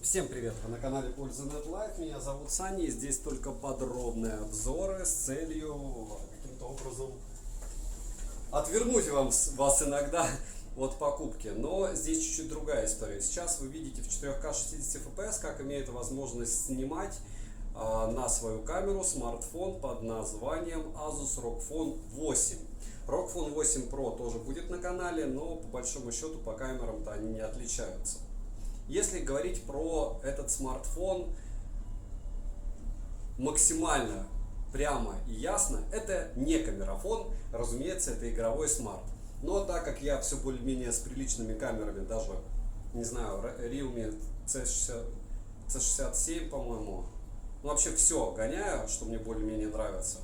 Всем привет! Вы на канале Польза.нет Лайф. Меня зовут Саня, и здесь только подробные обзоры с целью каким-то образом отвернуть вас иногда от покупки. Но здесь чуть-чуть другая история. Сейчас вы видите в 4К 60 FPS, как имеет возможность снимать на свою камеру смартфон под названием Asus ROG Phone 8. ROG Phone 8 Pro тоже будет на канале, но по большому счету по камерам-то они не отличаются. Если говорить про этот смартфон максимально прямо и ясно, это не камерафон, разумеется, это игровой смарт. Но так как я все более-менее с приличными камерами, даже, не знаю, Realme C67, по-моему, вообще все гоняю, что мне более-менее нравится,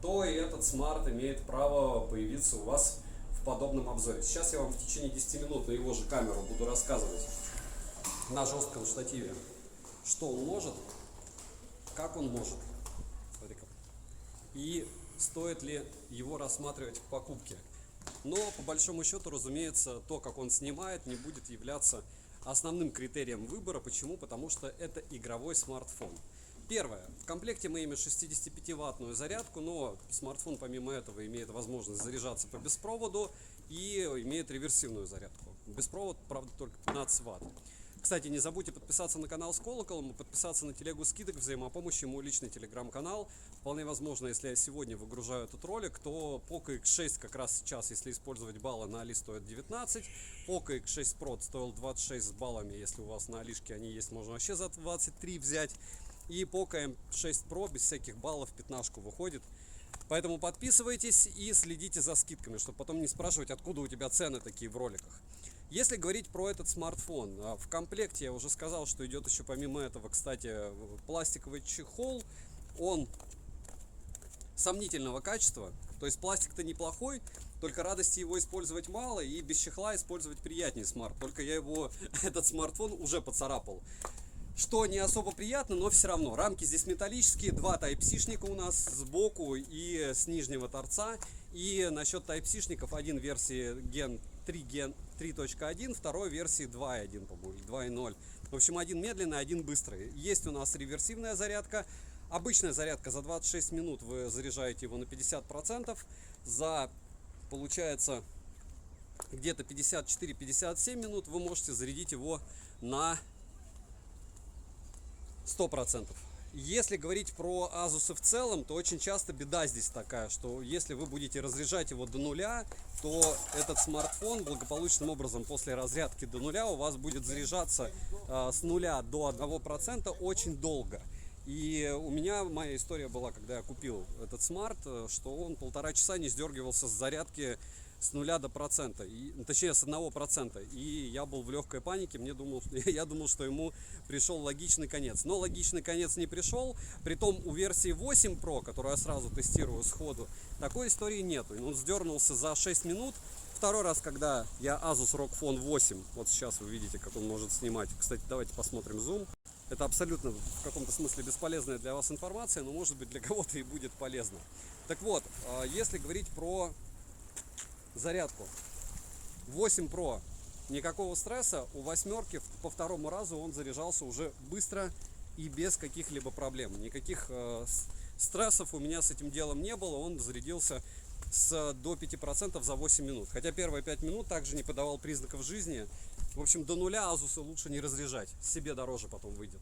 то и этот смарт имеет право появиться у вас в подобном обзоре. Сейчас я вам в течение 10 минут на его же камеру буду рассказывать на жестком штативе, что он может, как он может, и стоит ли его рассматривать в покупке. Но по большому счету, разумеется, то, как он снимает, не будет являться основным критерием выбора. Почему? Потому что это игровой смартфон. Первое. В комплекте мы имеем 65-ваттную зарядку, но смартфон помимо этого имеет возможность заряжаться по беспроводу и имеет реверсивную зарядку. Беспровод, правда, только 15 Вт. Кстати, не забудьте подписаться на канал с колоколом и подписаться на телегу скидок взаимопомощи, мой личный телеграм-канал. Вполне возможно, если я сегодня выгружаю этот ролик, то Poco X6 как раз сейчас, если использовать баллы на Али, стоит 19. Poco X6 Pro стоил 26 с баллами, если у вас на Алишке они есть, можно вообще за 23 взять. И Poco M6 Pro без всяких баллов 15 выходит. Поэтому подписывайтесь и следите за скидками, чтобы потом не спрашивать, откуда у тебя цены такие в роликах. Если говорить про этот смартфон, в комплекте я уже сказал, что идет еще помимо этого, кстати, пластиковый чехол. Он сомнительного качества, то есть пластик-то неплохой, только радости его использовать мало, и без чехла использовать приятнее смарт. Только я этот смартфон уже поцарапал. Что не особо приятно, но все равно. Рамки здесь металлические, два Type-C-шника у нас сбоку и с нижнего торца. И насчет Type-C-шников, один версии Gen 3.1, второй версии 2.1, по-моему, 2.0. В общем, один медленный, один быстрый. Есть у нас реверсивная зарядка. Обычная зарядка за 26 минут вы заряжаете его на 50%. За, получается, где-то 54-57 минут вы можете зарядить его на 100%. Если говорить про Asus в целом, то очень часто беда здесь такая, что если вы будете разряжать его до нуля, то этот смартфон благополучным образом после разрядки до нуля у вас будет заряжаться с 0 до 1% очень долго. И у меня моя история была, когда я купил этот смарт, что он 1,5 часа не сдергивался с зарядки с 0 до процента, точнее с 1%. И я был в легкой панике, я думал, что ему пришел логичный конец. Но логичный конец не пришел, притом у версии 8 Pro, которую я сразу тестирую сходу, такой истории нету. Он сдернулся за 6 минут. Второй раз, когда я Asus ROG Phone 8, вот сейчас вы видите, как он может снимать. Кстати, давайте посмотрим зум. Это абсолютно в каком-то смысле бесполезная для вас информация, но может быть для кого-то и будет полезно. Так вот, если говорить про зарядку, 8 Pro никакого стресса, у восьмерки по второму разу он заряжался уже быстро и без каких-либо проблем. Никаких стрессов у меня с этим делом не было, он зарядился до 5% за 8 минут. Хотя первые 5 минут также не подавал признаков жизни. В общем, до нуля Asus лучше не разряжать, себе дороже потом выйдет.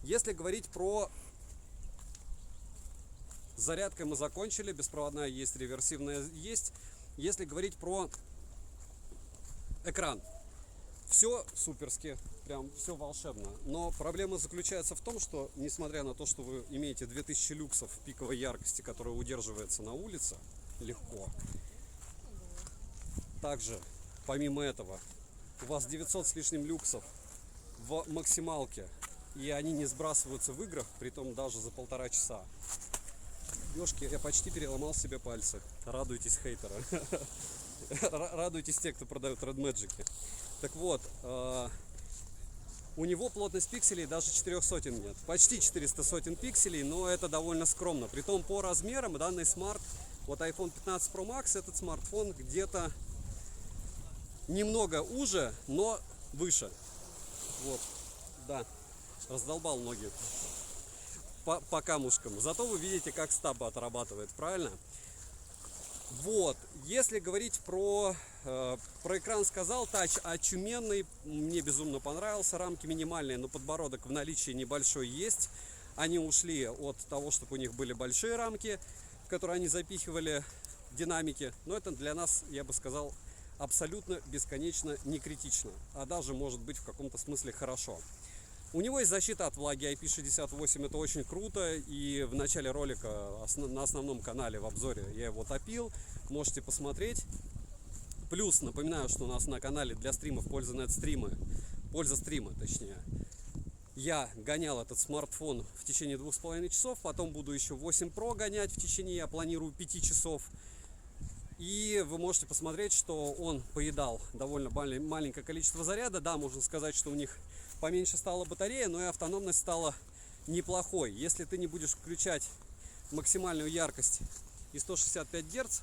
Если говорить про зарядку, мы закончили, беспроводная есть, реверсивная есть. Если говорить про экран, все суперски, прям все волшебно. Но проблема заключается в том, что несмотря на то, что вы имеете 2000 люксов пиковой яркости, которая удерживается на улице легко, также помимо этого у вас 900 с лишним люксов в максималке, и они не сбрасываются в играх, притом даже за 1,5 часа. Ёшки, я почти переломал себе пальцы. Радуйтесь, хейтеры. Радуйтесь те, кто продают Red Magic. Так вот, у него плотность пикселей даже 400 нет. Почти 400 сотен пикселей, но это довольно скромно. Притом по размерам данный смарт, вот iPhone 15 Pro Max, этот смартфон где-то немного уже, но выше. Вот, да. раздолбал ноги по камушкам. Зато вы видите, как стаб отрабатывает, правильно? Вот, если говорить про экран, сказал, тач очуменный, мне безумно понравился, рамки минимальные, но подбородок в наличии небольшой есть. Они ушли от того, чтобы у них были большие рамки, в которые они запихивали динамики, но это для нас, я бы сказал, абсолютно бесконечно не критично, а даже может быть в каком-то смысле хорошо. У него есть защита от влаги IP68, это очень круто, и в начале ролика на основном канале в обзоре я его топил, можете посмотреть. Плюс напоминаю, что у нас на канале для стримов польза стрима, точнее. Я гонял этот смартфон в течение 2,5 часов, потом буду еще 8 Pro гонять в течение, я планирую, 5 часов. И вы можете посмотреть, что он поедал довольно маленькое количество заряда. Да, можно сказать, что у них поменьше стала батарея, но и автономность стала неплохой. Если ты не будешь включать максимальную яркость и 165 Гц,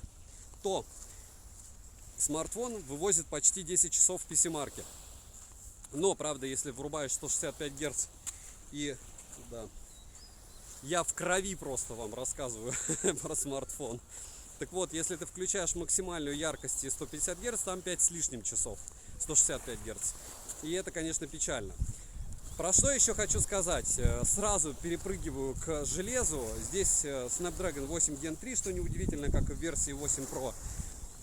то смартфон вывозит почти 10 часов в PC-марке. Но, правда, если врубаешь 165 Гц и... Да, я в крови просто вам рассказываю про смартфон. Так вот, если ты включаешь максимальную яркость и 150 Гц, там 5 с лишним часов, 165 Гц. И это, конечно, печально. Про что еще хочу сказать? Сразу перепрыгиваю к железу. Здесь Snapdragon 8 Gen 3, что неудивительно, как и в версии 8 Pro.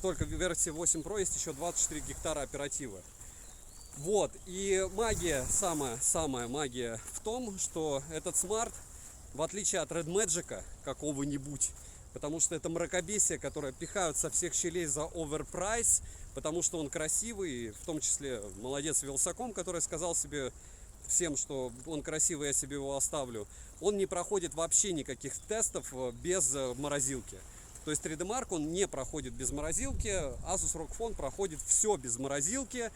Только в версии 8 Pro есть еще 24 гектара оперативы. Вот, и магия, самая магия в том, что этот смарт, в отличие от Red Magic какого-нибудь, потому что это мракобесие, которое пихают со всех щелей за оверпрайс, потому что он красивый, в том числе молодец Вилсаком, который сказал себе всем, что он красивый, я себе его оставлю. Он не проходит вообще никаких тестов без морозилки. То есть 3D Mark он не проходит без морозилки, Asus ROG Phone проходит все без морозилки,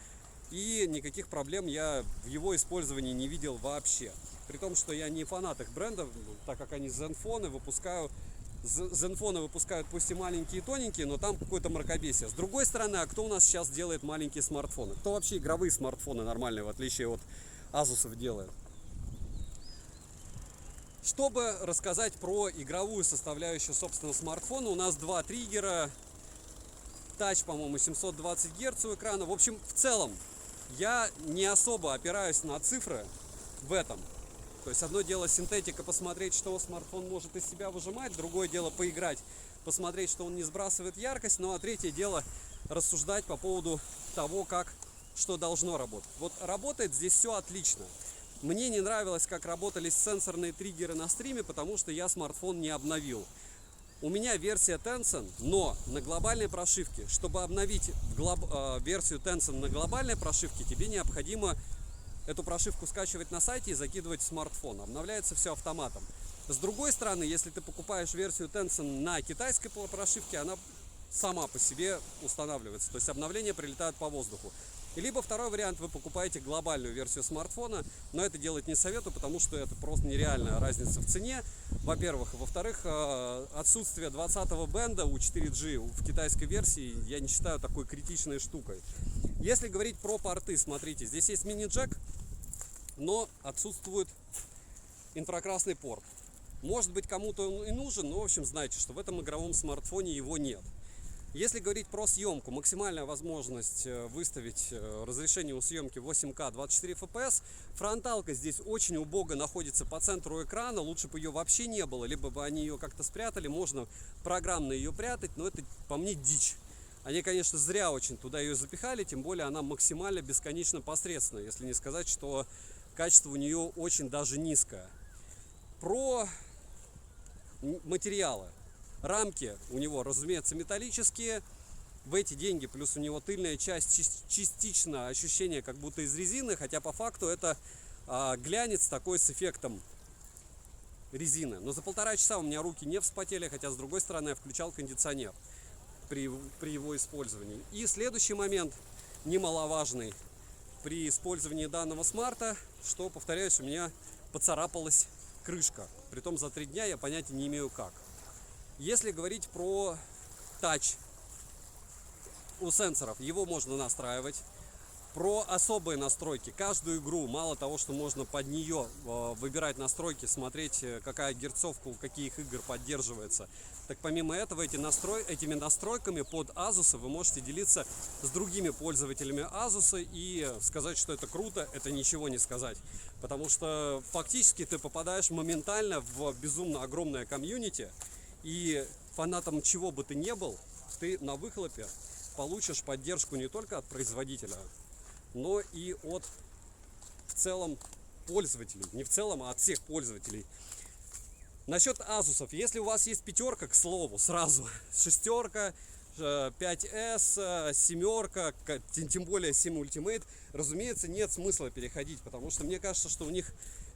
и никаких проблем я в его использовании не видел вообще. При том, что я не фанат их брендов, так как они Zenfone выпускают пусть и маленькие и тоненькие, но там какое-то мракобесие. С другой стороны, а кто у нас сейчас делает маленькие смартфоны? Кто вообще игровые смартфоны нормальные, в отличие от Asus'ов, делает? Чтобы рассказать про игровую составляющую собственного смартфона, у нас два триггера, тач, по-моему, 720 Гц у экрана. В общем, в целом, я не особо опираюсь на цифры в этом. То есть одно дело синтетика, посмотреть, что смартфон может из себя выжимать, другое дело поиграть, посмотреть, что он не сбрасывает яркость, ну а третье дело рассуждать по поводу того, что должно работать. Вот работает здесь все отлично. Мне не нравилось, как работали сенсорные триггеры на стриме, потому что я смартфон не обновил. У меня версия Tencent, но на глобальной прошивке. Чтобы обновить версию Tencent на глобальной прошивке, тебе необходимо эту прошивку скачивать на сайте и закидывать в смартфон. Обновляется все автоматом. С другой стороны, если ты покупаешь версию Tencent на китайской прошивке, она сама по себе устанавливается. То есть обновления прилетают по воздуху. Либо второй вариант, вы покупаете глобальную версию смартфона, но это делать не советую, потому что это просто нереальная разница в цене, во-первых. Во-вторых, отсутствие 20-го бенда у 4G в китайской версии я не считаю такой критичной штукой. Если говорить про порты, смотрите, здесь есть мини-джек, но отсутствует инфракрасный порт. Может быть, кому-то он и нужен, но, в общем, знайте, что в этом игровом смартфоне его нет. Если говорить про съемку, максимальная возможность выставить разрешение у съемки 8К 24 FPS. Фронталка здесь очень убого находится по центру экрана, лучше бы ее вообще не было, либо бы они ее как-то спрятали, можно программно ее прятать, но это по мне дичь. Они, конечно, зря очень туда ее запихали, тем более она максимально бесконечно посредственная, если не сказать, что качество у нее очень даже низкое. Про материалы. Рамки у него, разумеется, металлические. В эти деньги, плюс у него тыльная часть, частично ощущение как будто из резины, хотя по факту это глянец такой с эффектом резины. Но за 1,5 часа у меня руки не вспотели, хотя с другой стороны я включал кондиционер при его использовании. И следующий момент, немаловажный при использовании данного смарта, что, повторяюсь, у меня поцарапалась крышка. Притом за 3 дня я понятия не имею как. Если говорить про тач у сенсоров, его можно настраивать. Про особые настройки. Каждую игру, мало того, что можно под нее выбирать настройки, смотреть, какая герцовка у каких игр поддерживается, так помимо этого этими настройками под Asus вы можете делиться с другими пользователями Asus и сказать, что это круто, это ничего не сказать. Потому что фактически ты попадаешь моментально в безумно огромное комьюнити, и фанатом чего бы ты ни был, ты на выхлопе получишь поддержку не только от производителя, но и от в целом пользователей. Не в целом, а от всех пользователей. Насчет Asus'ов. Если у вас есть пятерка, к слову, сразу шестерка, 5S, семерка, тем более 7 Ultimate, разумеется, нет смысла переходить, потому что мне кажется, что у них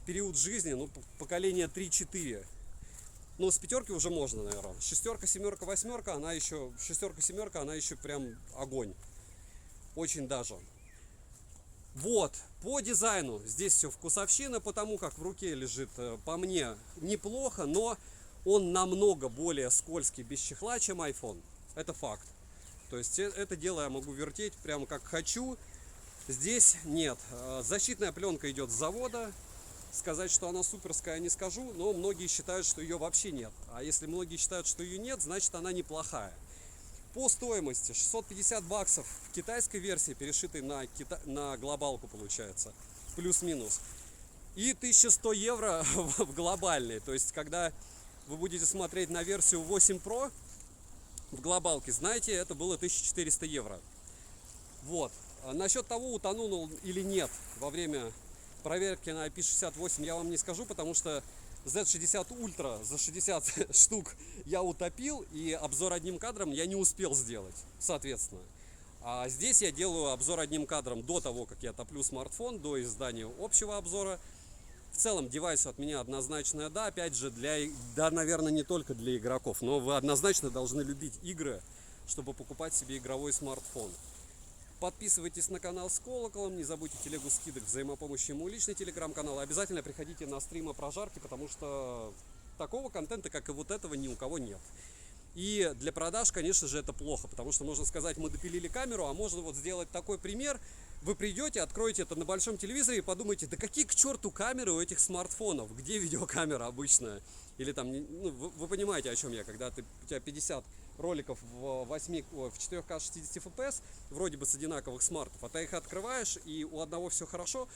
период жизни, ну, поколение 3-4. Ну, с пятерки уже можно, наверное. Шестерка, семерка, восьмерка, она еще, шестерка, семерка, она еще прям огонь. Очень даже. Вот, по дизайну здесь все вкусовщина, потому как в руке лежит, по мне, неплохо, но он намного более скользкий без чехла, чем iPhone. Это факт. То есть это дело я могу вертеть прямо как хочу. Здесь нет. Защитная пленка идет с завода. Сказать, что она суперская, не скажу, но многие считают, что ее вообще нет. А если многие считают, что ее нет, значит она неплохая. По стоимости 650 баксов в китайской версии, перешитой на глобалку, получается, плюс-минус. И 1100 евро в глобальной. То есть, когда вы будете смотреть на версию 8 Pro в глобалке, знаете, это было 1400 евро. Вот. Насчет того, утонул он или нет во время проверки на IP68, я вам не скажу, потому что Z60 Ultra за 60 штук я утопил, и обзор одним кадром я не успел сделать, соответственно. А здесь я делаю обзор одним кадром до того, как я топлю смартфон, до издания общего обзора. В целом девайс от меня однозначное да, опять же, да, наверное, не только для игроков, но вы однозначно должны любить игры, чтобы покупать себе игровой смартфон. Подписывайтесь на канал с колоколом, не забудьте телегу скидок, взаимопомощи, мой личный телеграм-канал. Обязательно приходите на стримы прожарки, потому что такого контента, как и вот этого, ни у кого нет. И для продаж, конечно же, это плохо, потому что можно сказать, мы допилили камеру, а можно вот сделать такой пример. Вы придете, откроете это на большом телевизоре и подумаете, да какие к черту камеры у этих смартфонов, где видеокамера обычная? Или там, ну, вы понимаете, о чем я, когда у тебя 50 роликов в 4К 60 FPS, вроде бы с одинаковых смартов, а ты их открываешь, и у одного все хорошо,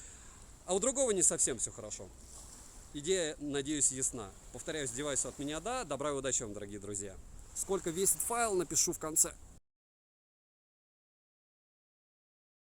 а у другого не совсем все хорошо. Идея, надеюсь, ясна. Повторяюсь, девайсу от меня да. Добра и удачи вам, дорогие друзья. Сколько весит файл, напишу в конце.